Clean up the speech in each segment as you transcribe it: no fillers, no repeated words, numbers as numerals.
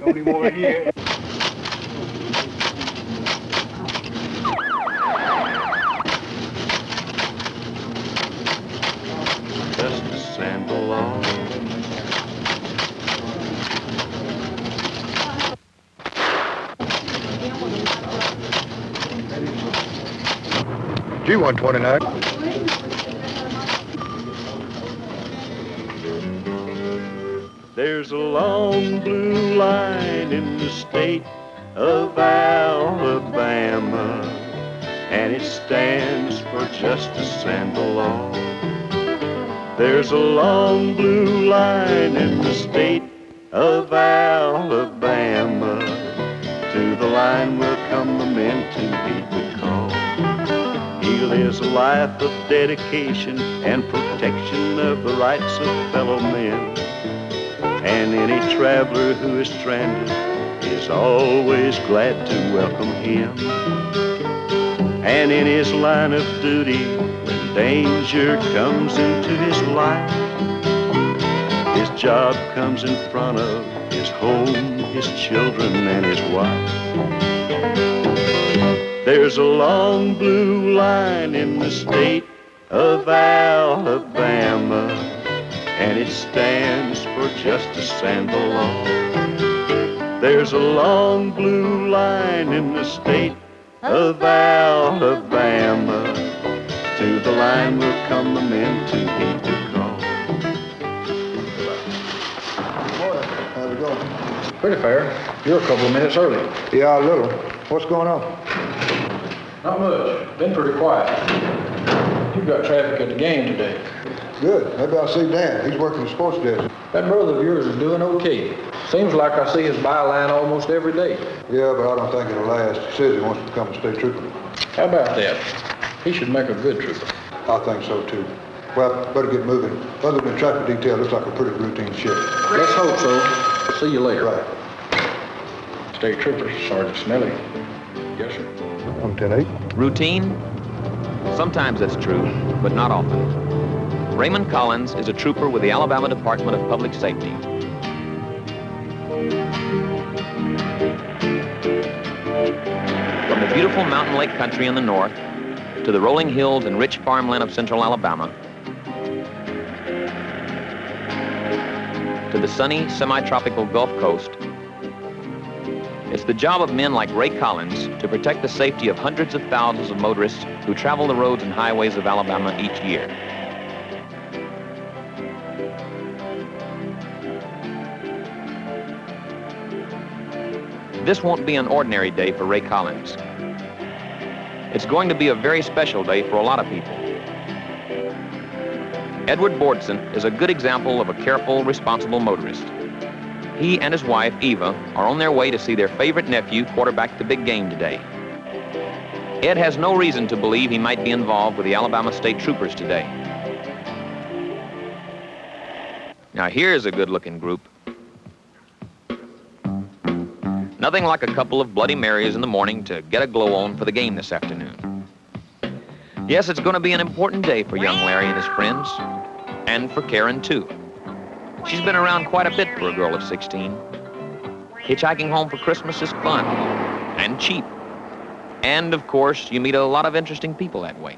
Don't even want to hear it. Just a sandal on. D189. There's a long blue line in the state of Alabama, and it stands for just a sandal on. There's a long blue line in the state of Alabama. To the line will come the men too deep to call. He lives a life of dedication and protection of the rights of fellow men. And any traveler who is stranded is always glad to welcome him. And in his line of duty, when danger comes into his life, his job comes in front of his home, his children, and his wife. There's a long blue line in the state of Alabama, and it stands for just a sandal on. There's a long blue line in the state of Alabama. To the line will come the men too deep to call. Morning. How's it going? Pretty fair. You're a couple of minutes early. Yeah, a little. What's going on? Not much. Been pretty quiet. You've got traffic at the game today. Good. Maybe I'll see Dan. He's working the sports desk. That brother of yours is doing okay. Seems like I see his byline almost every day. Yeah, but I don't think it'll last. He says he wants to become a state trooper. How about that? He should make a good trooper. I think so, too. Well, better get moving. Other than traffic detail, looks like a pretty routine shift. Let's hope so. See you later. Right. State Trooper, Sergeant Smelly. Yes, sir. I'm 10-8. Routine? Sometimes that's true, but not often. Raymond Collins is a trooper with the Alabama Department of Public Safety. From the beautiful mountain lake country in the north to the rolling hills and rich farmland of central Alabama, to the sunny, semi-tropical Gulf Coast, it's the job of men like Ray Collins to protect the safety of hundreds of thousands of motorists who travel the roads and highways of Alabama each year. This won't be an ordinary day for Ray Collins. It's going to be a very special day for a lot of people. Edward Bordson is a good example of a careful, responsible motorist. He and his wife, Eva, are on their way to see their favorite nephew quarterback the big game today. Ed has no reason to believe he might be involved with the Alabama State Troopers today. Now here's a good-looking group. Nothing like a couple of Bloody Marys in the morning to get a glow on for the game this afternoon. Yes, it's going to be an important day for young Larry and his friends, and for Karen, too. She's been around quite a bit for a girl of 16. Hitchhiking home for Christmas is fun and cheap. And, of course, you meet a lot of interesting people that way.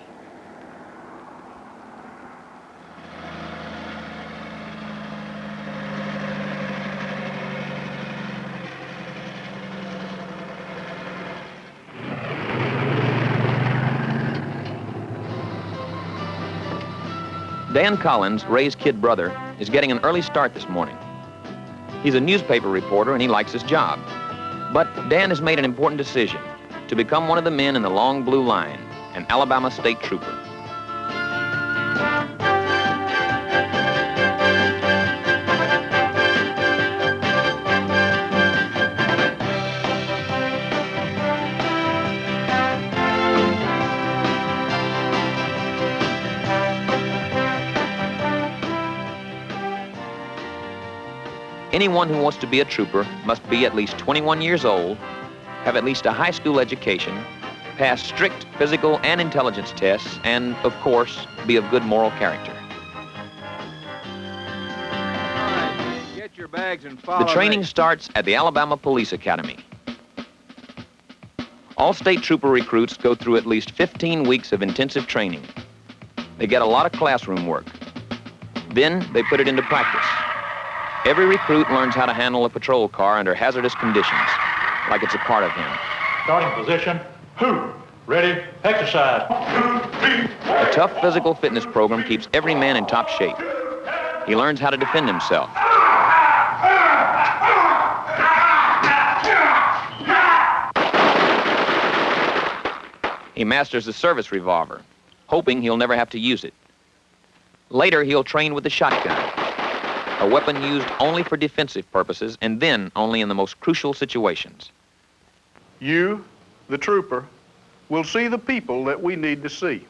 Dan Collins, Ray's kid brother, is getting an early start this morning. He's a newspaper reporter and he likes his job. But Dan has made an important decision to become one of the men in the long blue line, an Alabama State Trooper. Anyone who wants to be a trooper must be at least 21 years old, have at least a high school education, pass strict physical and intelligence tests, and, of course, be of good moral character. All right, get your your bags and The follow training me. starts at the Alabama Police Academy. All state trooper recruits go through at least 15 weeks of intensive training. They get a lot of classroom work. Then they put it into practice. Every recruit learns how to handle a patrol car under hazardous conditions, like it's a part of him. Starting position. Who? Ready? Exercise. 2, 3. A tough physical fitness program keeps every man in top shape. He learns how to defend himself. He masters the service revolver, hoping he'll never have to use it. Later, he'll train with the shotgun, a weapon used only for defensive purposes and then only in the most crucial situations. You, the trooper, will see the people that we need to see,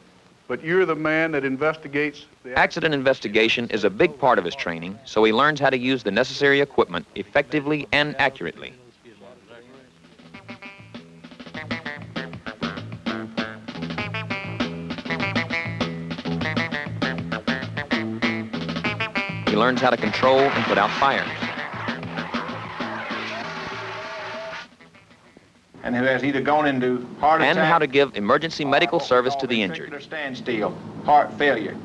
but you're the man that investigates the Accident investigation is a big part of his training, so he learns how to use the necessary equipment effectively and accurately. He learns how to control and put out fires. And who has either gone into heart attack... And how to give emergency medical service to the injured. ...standstill, heart failure.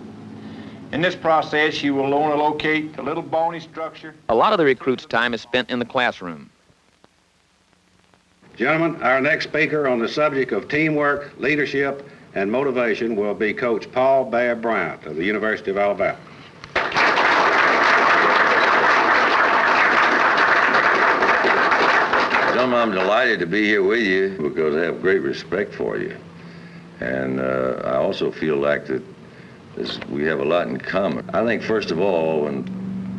In this process, you will want to locate the little bony structure... A lot of the recruits' time is spent in the classroom. Gentlemen, our next speaker on the subject of teamwork, leadership, and motivation will be Coach Paul Bear Bryant of the University of Alabama. Gentlemen, I'm delighted to be here with you because I have great respect for you. And I also feel like that we have a lot in common. I think, first of all, when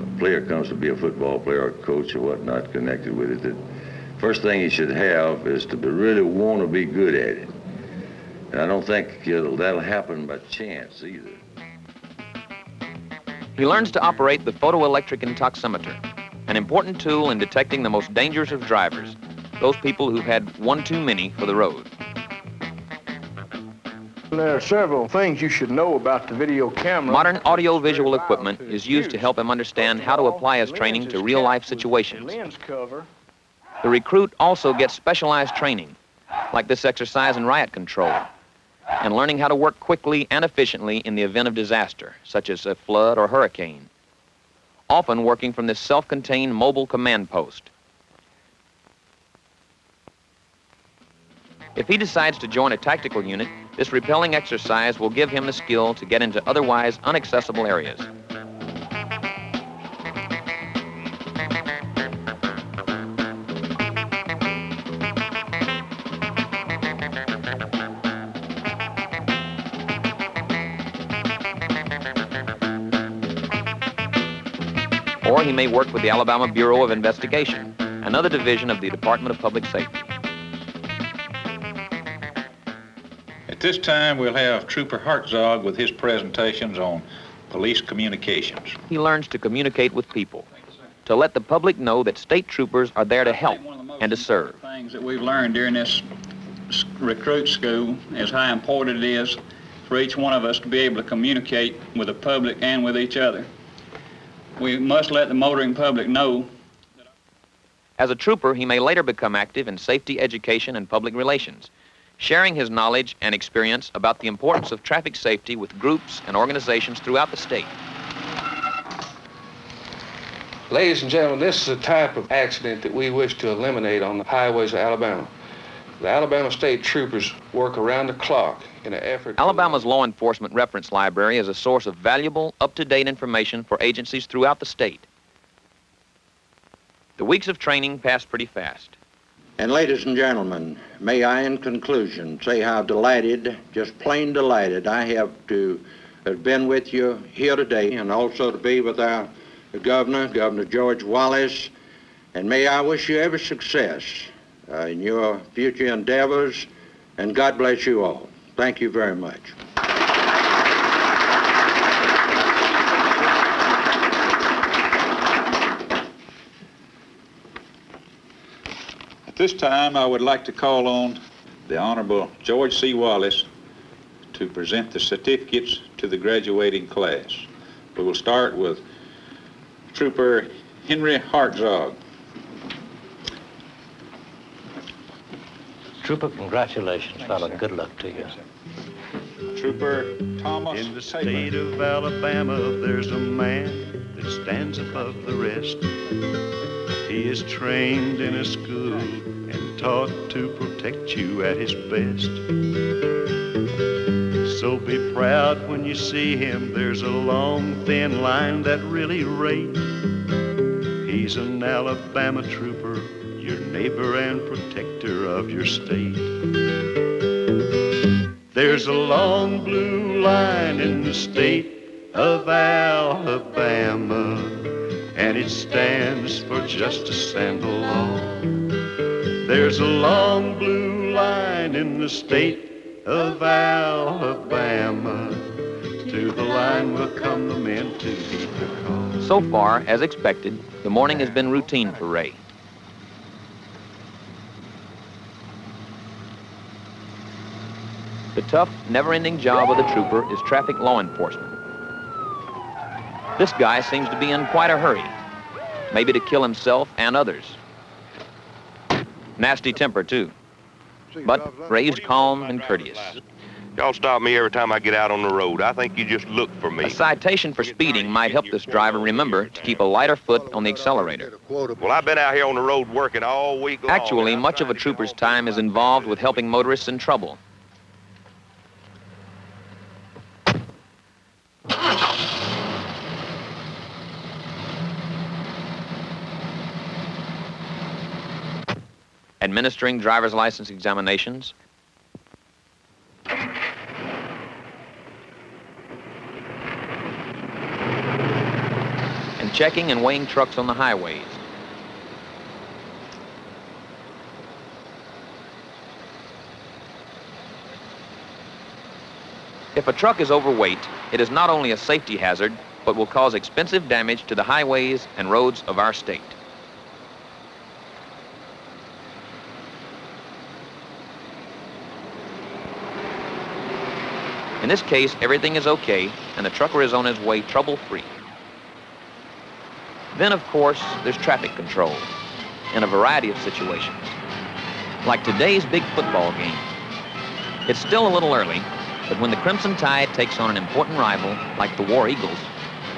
a player comes to be a football player or coach or whatnot connected with it, that first thing he should have is to really want to be good at it. And I don't think that'll happen by chance either. He learns to operate the photoelectric intoximeter, an important tool in detecting the most dangerous of drivers, those people who've had one too many for the road. There are several things you should know about the video camera. Modern audio-visual equipment is used to help him understand how to apply his training to real-life situations. Lens cover. The recruit also gets specialized training, like this exercise in riot control, and learning how to work quickly and efficiently in the event of disaster, such as a flood or hurricane, often working from this self-contained mobile command post. If he decides to join a tactical unit, this repelling exercise will give him the skill to get into otherwise inaccessible areas. Or he may work with the Alabama Bureau of Investigation, another division of the Department of Public Safety. At this time, we'll have Trooper Hartzog with his presentations on police communications. He learns to communicate with people, to let the public know that state troopers are there to help and to serve. Things that we've learned during this recruit school is how important it is for each one of us to be able to communicate with the public and with each other. We must let the motoring public know. As a trooper, he may later become active in safety education and public relations, sharing his knowledge and experience about the importance of traffic safety with groups and organizations throughout the state. Ladies and gentlemen, this is a type of accident that we wish to eliminate on the highways of Alabama. The Alabama State Troopers work around the clock in an effort... Alabama's law enforcement reference library is a source of valuable, up-to-date information for agencies throughout the state. The weeks of training pass pretty fast. And ladies and gentlemen, may I in conclusion say how delighted, just plain delighted, I have to have been with you here today and also to be with our Governor, Governor George Wallace, and may I wish you every success in your future endeavors, and God bless you all. Thank you very much. At this time, I would like to call on the Honorable George C. Wallace to present the certificates to the graduating class. We will start with Trooper Henry Hartzog. Trooper, congratulations, fella. Good luck to you. Trooper Thomas In the Taylor. state of Alabama, there's a man that stands above the rest. He is trained in a school and taught to protect you at his best. So be proud when you see him. There's a long, thin line that really rates. He's an Alabama trooper, your neighbor and protector of your state. There's a long blue line in the state of Alabama, and it stands for justice and the law. There's a long blue line in the state of Alabama. To the line will come the men to heed the call. So far, as expected, the morning has been routine for Ray. The tough, never-ending job of the trooper is traffic law enforcement. This guy seems to be in quite a hurry, maybe to kill himself and others. Nasty temper, too. But Ray's calm and courteous. Y'all stop me every time I get out on the road. I think you just look for me. A citation for speeding might help this driver remember to keep a lighter foot on the accelerator. Well, I've been out here on the road working all week long. Actually, much of a trooper's time is involved with helping motorists in trouble. Administering driver's license examinations, and checking and weighing trucks on the highways. If a truck is overweight, it is not only a safety hazard, but will cause expensive damage to the highways and roads of our state. In this case, everything is okay, and the trucker is on his way trouble-free. Then, of course, there's traffic control in a variety of situations, like today's big football game. It's still a little early, but when the Crimson Tide takes on an important rival like the War Eagles,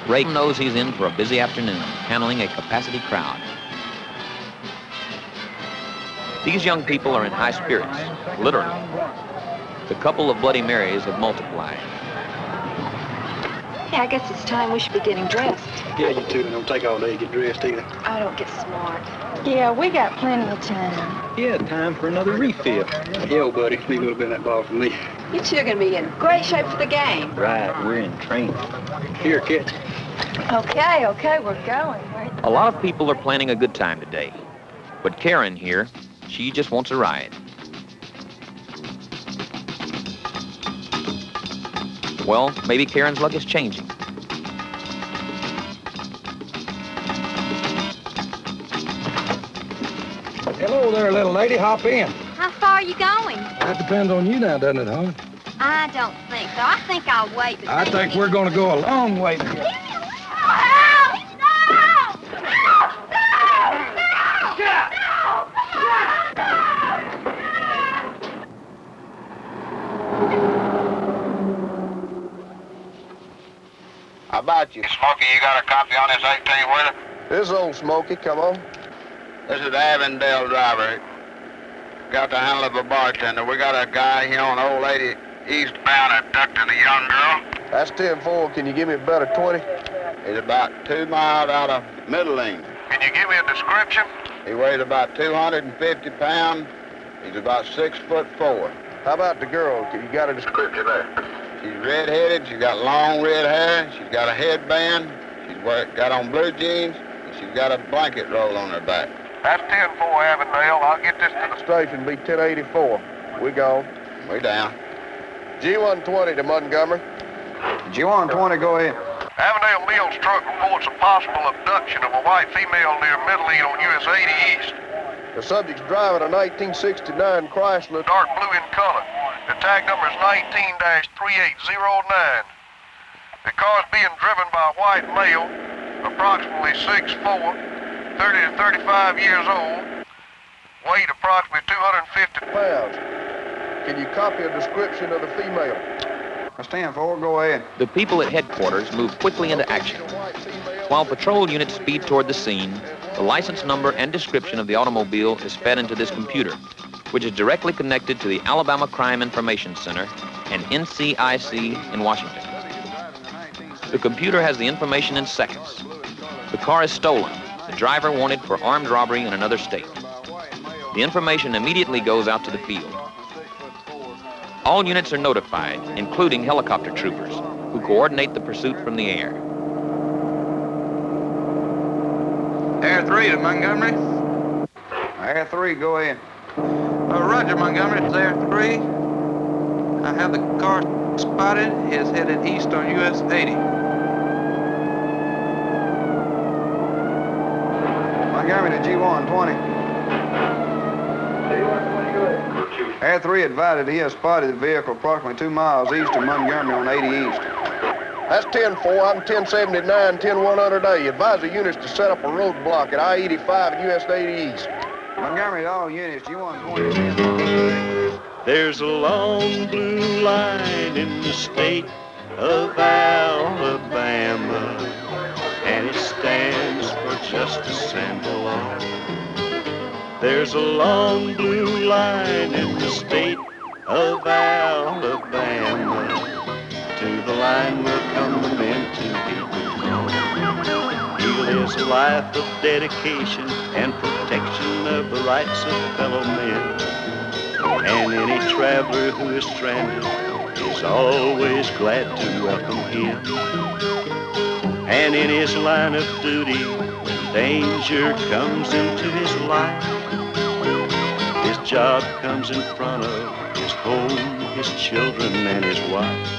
Ray knows he's in for a busy afternoon, handling a capacity crowd. These young people are in high spirits, literally. The couple of Bloody Marys have multiplied. Yeah, I guess it's time we should be getting dressed. Yeah, you too. It don't take all day to get dressed either. I don't get smart. Yeah, we got plenty of time. Yeah, time for another refill. Yo, buddy, leave a little bit of that ball for me. You two are going to be in great shape for the game. Right, we're in training. Here, catch. Okay, we're going. A lot of people are planning a good time today. But Karen here, she just wants a ride. Well, maybe Karen's luck is changing. Hello there, little lady. Hop in. How far are you going? That depends on you now, doesn't it, hon? I don't think so. I think I'll wait. I think we're going to go a long way together. How about you? Smokey, you got a copy on this 18-wheeler? This is old Smokey, come on. This is the Avondale driver. Got the handle of a bartender. We got a guy here on old lady eastbound abducting a young girl. That's 10-4. Can you give me about a 20? He's about 2 miles out of Middling. Can you give me a description? He weighs about 250 pounds. He's about 6'4". How about the girl? You got a description there? She's red-headed. She's got long red hair. She's got a headband. She's got on blue jeans. And she's got a blanket roll on her back. That's 10-4, Avondale. I'll get this to the station. Be 1084. We gone. We down. G120 to Montgomery. G120, go ahead. Avondale Mills truck reports a possible abduction of a white female near Middling on US 80 East. The subject's driving a 1969 Chrysler. Dark blue in color. The tag number is 19-3809. The car is being driven by a white male, approximately 6'4", 30 to 35 years old, weighed approximately 250 pounds. Can you copy a description of the female? That's 10-4, go ahead. The people at headquarters move quickly into action. While patrol units speed toward the scene, the license number and description of the automobile is fed into this computer, which is directly connected to the Alabama Crime Information Center and NCIC in Washington. The computer has the information in seconds. The car is stolen. The driver wanted for armed robbery in another state. The information immediately goes out to the field. All units are notified, including helicopter troopers, who coordinate the pursuit from the air. Air 3 to Montgomery. Air 3, go ahead. Roger, Montgomery, it's Air 3. I have the car spotted. It's headed east on US 80. Montgomery to G120. Air 3 advised he has spotted the vehicle approximately 2 miles east of Montgomery on 80 East. That's 10-4. I'm 1079, 10-100A. Advise the units to set up a roadblock at I-85 and US 80 East. Montgomery to all units, G120, 10-100A. There's a long blue line in the state of Alabama, and it stands for justice and the law. There's a long blue line in the state of Alabama. To the line will come the men to be called. He lives a life of dedication and protection of the rights of fellow men. And any traveler who is stranded is always glad to welcome him. And in his line of duty, when danger comes into his life, his job comes in front of his home, his children, and his wife.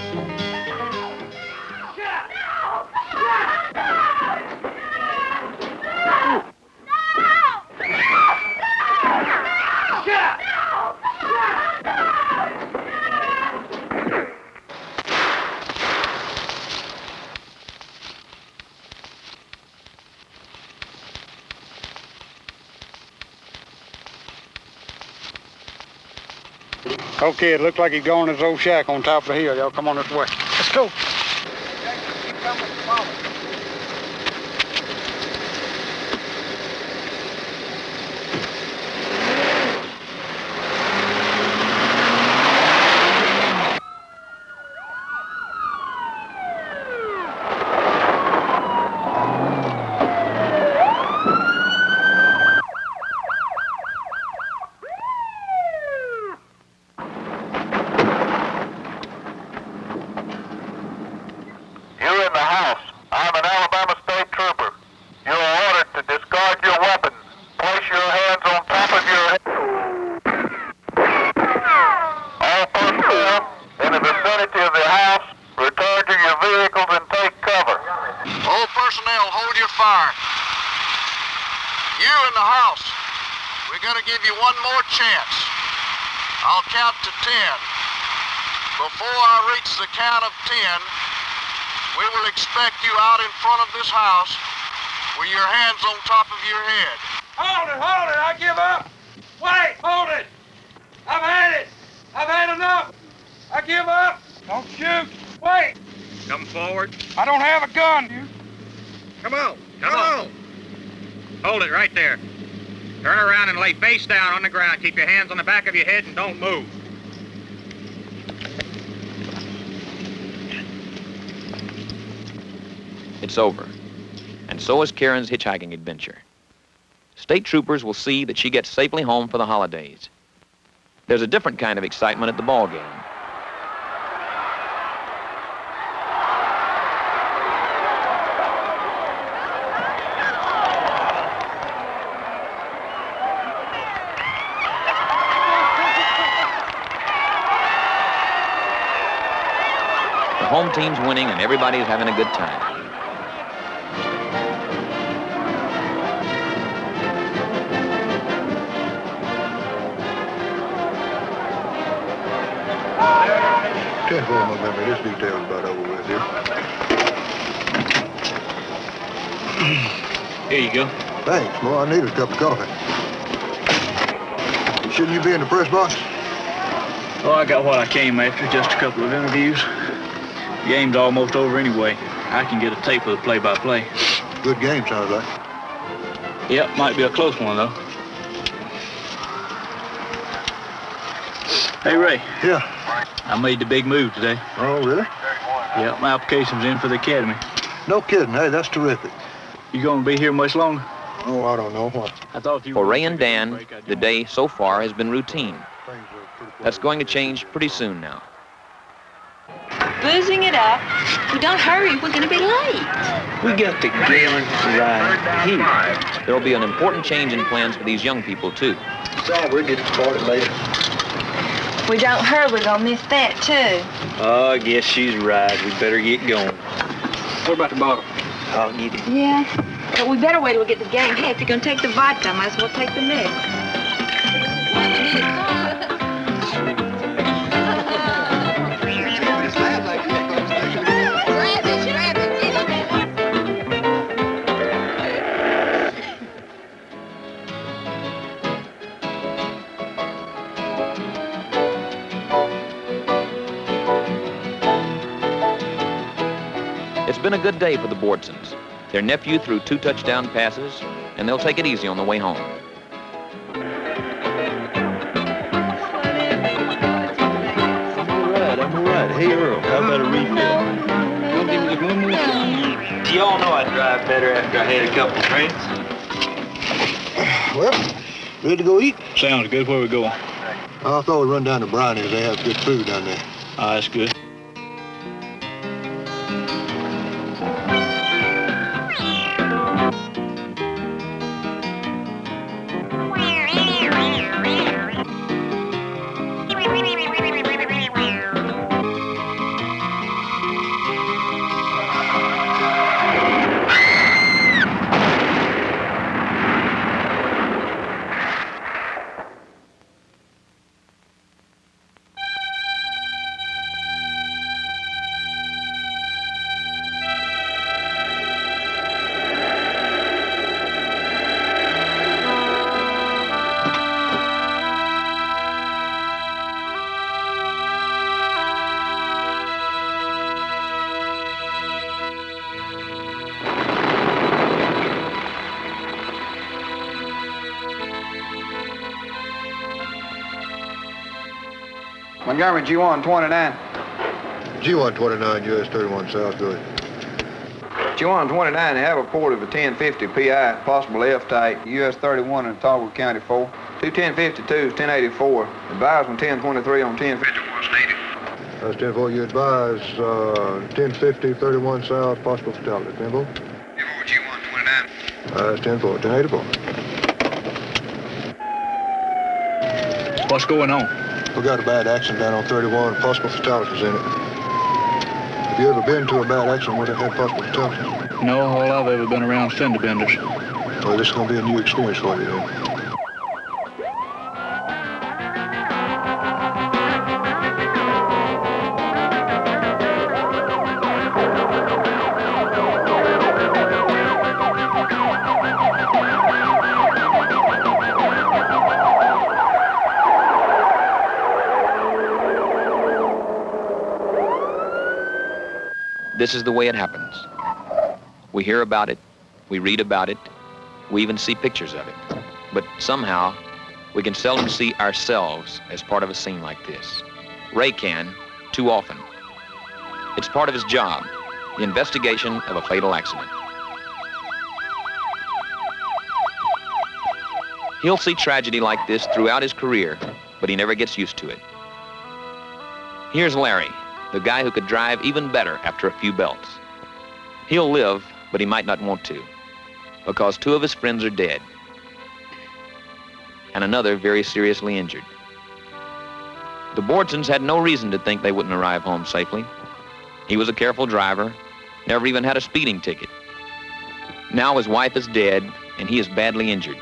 Okay, it looks like he's going to his old shack on top of the hill. Y'all come on this way. Let's go. I'll count to 10. Before I reach the count of 10, we will expect you out in front of this house with your hands on top of your head. Hold it, I give up. Wait, hold it. I've had it. I've had enough. I give up. Don't shoot. Wait. Come forward. I don't have a gun. Come on. Come on. Hold it right there. Turn around and lay face down on the ground. Keep your hands on the back of your head and don't move. It's over. And so is Karen's hitchhiking adventure. State troopers will see that she gets safely home for the holidays. There's a different kind of excitement at the ball game. The home team's winning and everybody's having a good time. Montgomery, this detail's about over with here. Here you go. Thanks, Mo. I need a cup of coffee. Shouldn't you be in the press box? Oh, I got what I came after, just a couple of interviews. The game's almost over anyway. I can get a tape of the play-by-play. Good game, sounds like. Yep, might be a close one, though. Hey, Ray. Yeah? I made the big move today. Oh, really? Yep, my application's in for the academy. No kidding. Hey, that's terrific. You gonna be here much longer? Oh, I don't know. What? I thought you For Ray and Dan, the day so far has been routine. That's going to change pretty soon now. Boozing it up. We don't hurry, we're gonna be late. We got the Galen right here. There'll be an important change in plans for these young people, too. So we'll get started later. We don't hurry, we're gonna miss that too. Oh, I guess she's right. We better get going. What about the bottle? I'll get it. Yeah, but we better wait till we get the game. Hey, if you're gonna take the vodka, I might as well take the mix. It's been a good day for the Bordsons. Their nephew threw 2 touchdown passes, and they'll take it easy on the way home. I'm all right. Hey, Earl, how about a refill? You'll give me just one more shot. Y'all know I'd drive better after I had a couple of drinks. Well, ready to go eat? Sounds good. Where we going? I thought we'd run down to Brownie's. They have good food down there. Ah, that's good. Montgomery, G129. G129, US 31 South, go ahead. G129, they have a port of a 1050 PI, possible F-type, US 31 in Ottawa County 4. 21052 1084. Advised on 1023 on 1051 stated. That's 10-4, you advise, 1050, 31 South, possible fatality. 10-4? 10-4, G129. That's 10-4, 1084. What's going on? We got a bad accident down on 31, possible fatalities in it. Have you ever been to a bad accident where they had possible fatalities? No, all I've ever been around fender benders. Well, this is going to be a new experience for you then. This is the way it happens. We hear about it, we read about it, we even see pictures of it. But somehow, we can seldom see ourselves as part of a scene like this. Ray can, too often. It's part of his job, the investigation of a fatal accident. He'll see tragedy like this throughout his career, but he never gets used to it. Here's Larry, the guy who could drive even better after a few belts. He'll live, but he might not want to, because 2 of his friends are dead, and another very seriously injured. The Bordsons had no reason to think they wouldn't arrive home safely. He was a careful driver, never even had a speeding ticket. Now his wife is dead, and he is badly injured.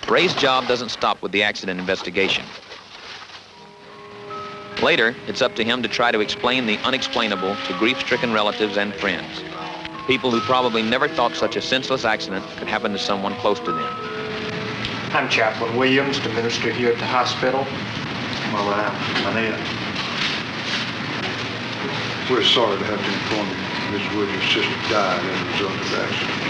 Ray's job doesn't stop with the accident investigation. Later, it's up to him to try to explain the unexplainable to grief-stricken relatives and friends. People who probably never thought such a senseless accident could happen to someone close to them. I'm Chaplain Williams, the minister here at the hospital. Well, I'm Annette. We're sorry to have to inform you Ms. Williams' sister died as a result of the accident.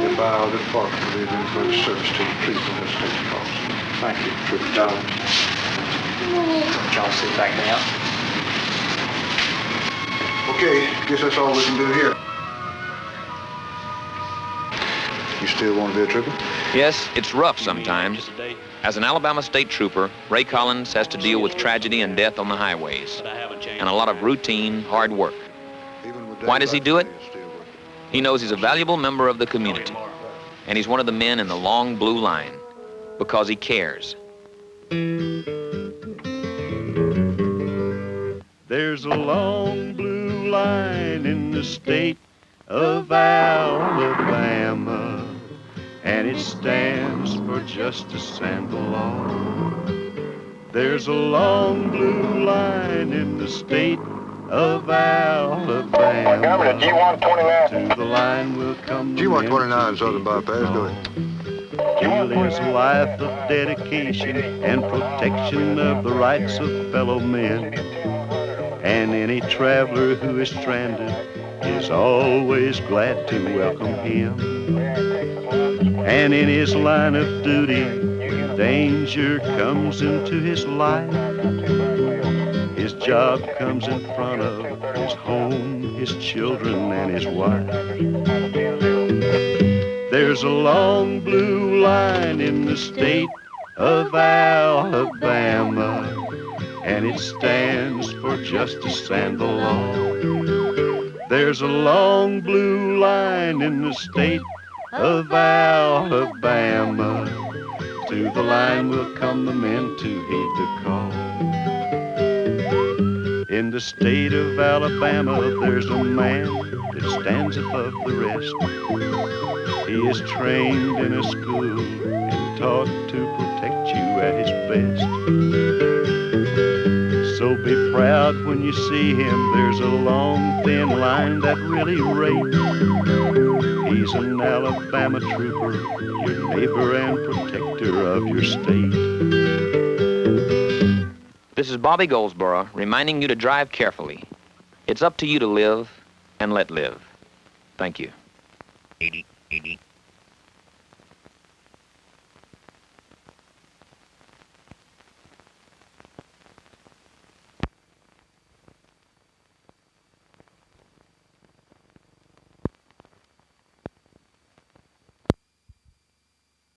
If our department will leave any further service to you, please don't hesitate to call us. Thank you, Trooper Dollar. Y'all sit back down. Okay, guess that's all we can do here. You still want to be a trooper? Yes, it's rough sometimes. As an Alabama State Trooper, Ray Collins has to deal with tragedy and death on the highways, and a lot of routine, hard work. Why does he do it? He knows he's a valuable member of the community, and he's one of the men in the long blue line, because he cares. There's a long blue line in the state of Alabama, and it stands for justice and the law. There's a long blue line in the state of Alabama. D189. To the line will come D189 Southern Bypass, go ahead. He lives a life of dedication and protection of the rights of fellow men. And any traveler who is stranded is always glad to welcome him. And in his line of duty, danger comes into his life. His job comes in front of his home, his children, and his wife. There's a long blue line in the state of Alabama, and it stands for justice and the law. There's a long blue line in the state of Alabama. To the line will come the men to heed the call. In the state of Alabama, there's a man that stands above the rest. He is trained in a school and taught to protect you at his best. So be proud when you see him. There's a long, thin line that really rates. He's an Alabama trooper, your neighbor and protector of your state. This is Bobby Goldsboro reminding you to drive carefully. It's up to you to live and let live. Thank you. 80.